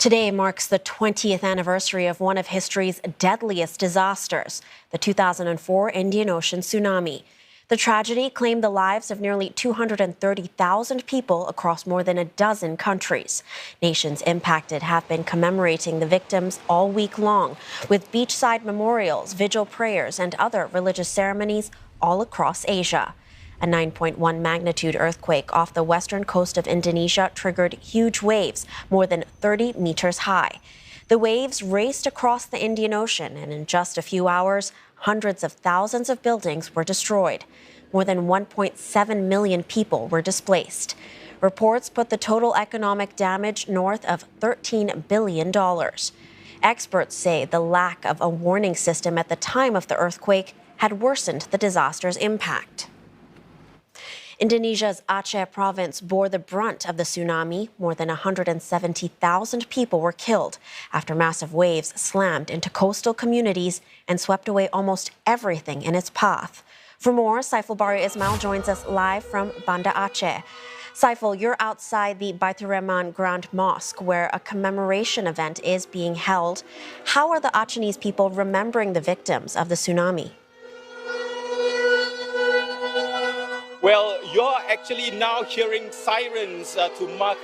Today marks the 20th anniversary of one of history's deadliest disasters, the 2004 Indian Ocean tsunami. The tragedy claimed the lives of nearly 230,000 people across more than a dozen countries. Nations impacted have been commemorating the victims all week long, with beachside memorials, vigil prayers, and other religious ceremonies all across Asia. A 9.1 magnitude earthquake off the western coast of Indonesia triggered huge waves, more than 30 meters high. The waves raced across the Indian Ocean, and in just a few hours, hundreds of thousands of buildings were destroyed. More than 1.7 million people were displaced. Reports put the total economic damage north of $13 billion. Experts say the lack of a warning system at the time of the earthquake had worsened the disaster's impact. Indonesia's Aceh province bore the brunt of the tsunami. More than 170,000 people were killed after massive waves slammed into coastal communities and swept away almost everything in its path. For more, Saifulbahri Ismail joins us live from Banda Aceh. Saiful, you're outside the Baiturrahman Grand Mosque, where a commemoration event is being held. How are the Achenese people remembering the victims of the tsunami? Well, you're actually now hearing sirens to mark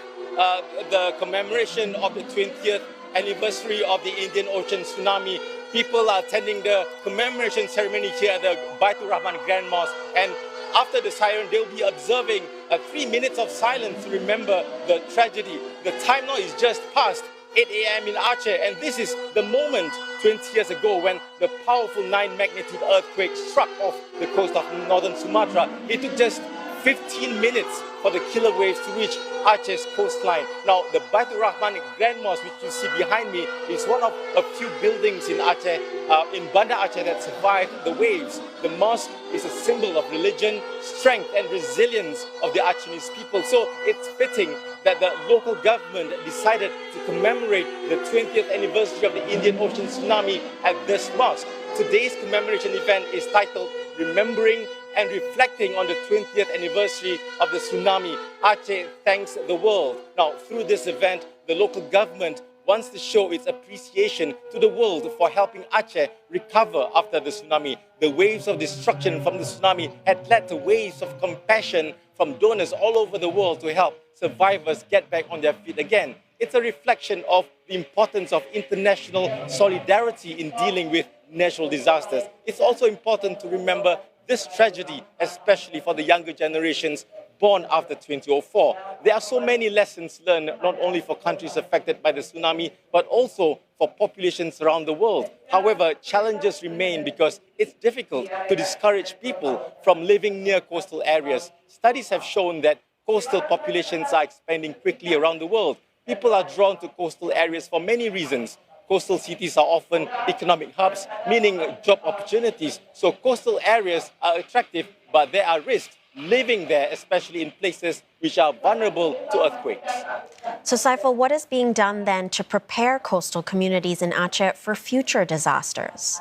the commemoration of the 20th anniversary of the Indian Ocean tsunami. People are attending the commemoration ceremony here at the Baiturrahman Grand Mosque. And after the siren, they'll be observing 3 minutes of silence to remember the tragedy. The time now is just past 8 a.m. in Aceh, and this is the moment 20 years ago when the powerful 9 magnitude earthquake struck off the coast of northern Sumatra. It took just 15 minutes for the killer waves to reach Aceh's coastline. Now, the Baiturrahman Grand Mosque, which you see behind me, is one of a few buildings in Aceh, in Banda Aceh, that survived the waves. The mosque is a symbol of religion, strength, and resilience of the Achenese people. So it's fitting that the local government decided to commemorate the 20th anniversary of the Indian Ocean tsunami at this mosque. Today's commemoration event is titled Remembering and Reflecting on the 20th anniversary of the tsunami. Aceh thanks the world. Now, through this event, the local government wants to show its appreciation to the world for helping Aceh recover after the tsunami. The waves of destruction from the tsunami had led to waves of compassion from donors all over the world to help survivors get back on their feet again. It's a reflection of the importance of international solidarity in dealing with natural disasters. It's also important to remember this tragedy, especially for the younger generations born after 2004. There are so many lessons learned, not only for countries affected by the tsunami, but also for populations around the world. However, challenges remain because it's difficult to discourage people from living near coastal areas. Studies have shown that coastal populations are expanding quickly around the world. People are drawn to coastal areas for many reasons. Coastal cities are often economic hubs, meaning job opportunities. So coastal areas are attractive, but there are risks living there, especially in places which are vulnerable to earthquakes. So, Saiful, what is being done then to prepare coastal communities in Aceh for future disasters?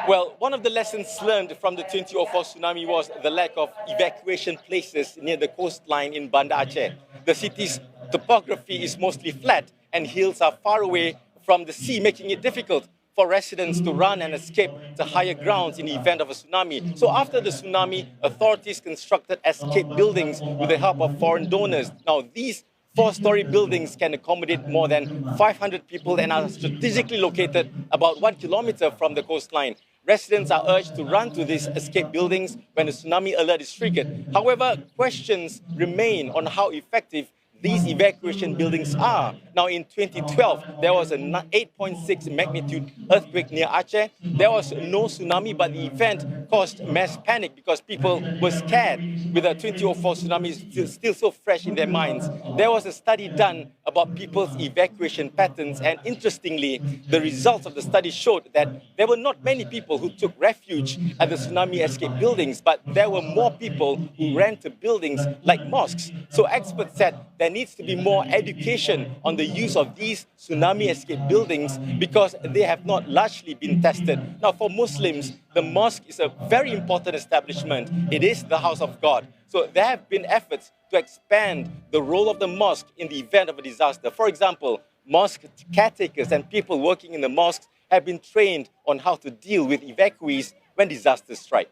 Well, one of the lessons learned from the 2004 tsunami was the lack of evacuation places near the coastline in Banda Aceh. The city's topography is mostly flat and hills are far away from the sea, making it difficult for residents to run and escape to higher grounds in the event of a tsunami. So after the tsunami, authorities constructed escape buildings with the help of foreign donors. Now, these 4-story buildings can accommodate more than 500 people and are strategically located about 1 kilometer from the coastline. Residents are urged to run to these escape buildings when the tsunami alert is triggered. However, questions remain on how effective these evacuation buildings are. Now, in 2012, there was an 8.6 magnitude earthquake near Aceh. There was no tsunami, but the event caused mass panic because people were scared with the 2004 tsunami still so fresh in their minds. There was a study done about people's evacuation patterns, and interestingly, the results of the study showed that there were not many people who took refuge at the tsunami escape buildings, but there were more people who ran to buildings like mosques. So experts said there needs to be more education on the use of these tsunami escape buildings because they have not largely been tested. Now, for Muslims, the mosque is a very important establishment. It is the house of God. So there have been efforts to expand the role of the mosque in the event of a disaster. For example, mosque caretakers and people working in the mosques have been trained on how to deal with evacuees when disasters strike.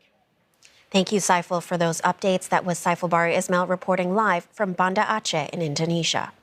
Thank you, Saiful, for those updates. That was Saifulbahri Ismail reporting live from Banda Aceh in Indonesia.